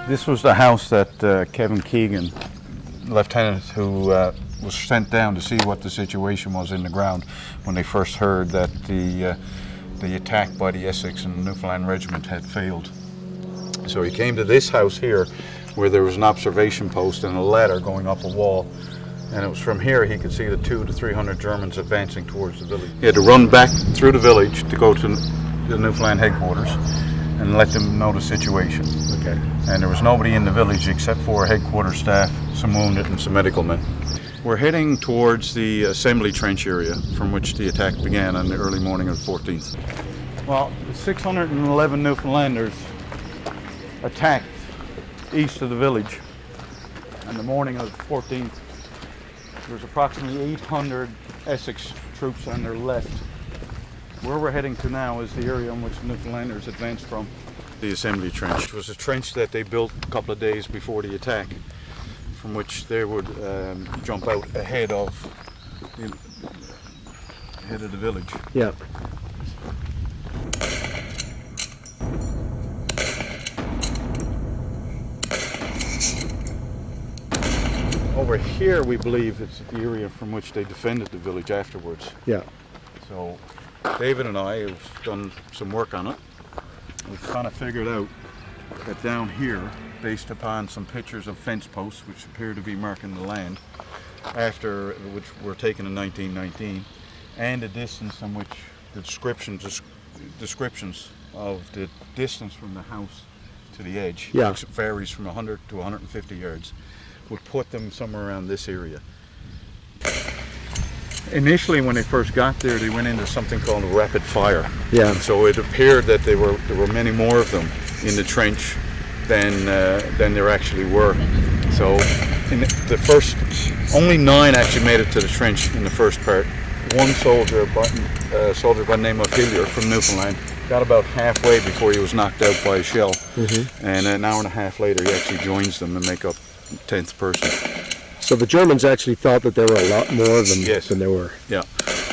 This was the house that Kevin Keegan, lieutenant who was sent down to see what the situation was in the ground when they first heard that the attack by the Essex and Newfoundland Regiment had failed. So he came to this house here where there was an observation post and a ladder going up a wall. And it was from here he could see the 200 to 300 Germans advancing towards the village. He had to run back through the village to go to the Newfoundland headquarters and let them know the situation. Okay. And there was nobody in the village except for headquarters staff, some wounded and some medical men. We're heading towards the assembly trench area from which the attack began on the early morning of the 14th. Well, 611 Newfoundlanders attacked east of the village on the morning of the 14th. There was approximately 800 Essex troops on their left. Where we're heading to now is the area in which the Newfoundlanders advanced from. The assembly trench. It was a trench that they built a couple of days before the attack, from which they would jump out ahead of the village. Yeah. Over here, we believe it's the area from which they defended the village afterwards. Yeah. So David and I have done some work on it. We've kind of figured out that down here, based upon some pictures of fence posts which appear to be marking the land, which were taken in 1919, and the distance in which the descriptions of the distance from the house to the edge, yeah, which varies from 100 to 150 yards, would put them somewhere around this area. Initially, when they first got there, they went into something called rapid fire. Yeah. So it appeared that there were many more of them in the trench than there actually were. So in the first, only 9 actually made it to the trench in the first part. One soldier, by the name of Hillier from Newfoundland, got about halfway before he was knocked out by a shell. Mm-hmm. And an hour and a half later, he actually joins them and make up 10th person. So the Germans actually thought that there were a lot more of them than there were. Yeah.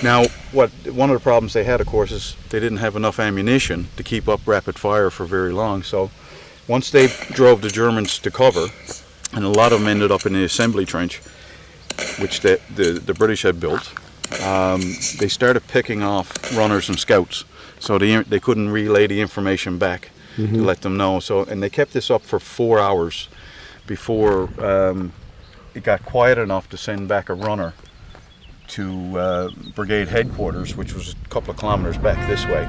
Now, one of the problems they had, of course, is they didn't have enough ammunition to keep up rapid fire for very long. So once they drove the Germans to cover, and a lot of them ended up in the assembly trench, which the British had built, they started picking off runners and scouts. So they couldn't relay the information back to let them know. So, and they kept this up for 4 hours before it got quiet enough to send back a runner to brigade headquarters, which was a couple of kilometers back this way.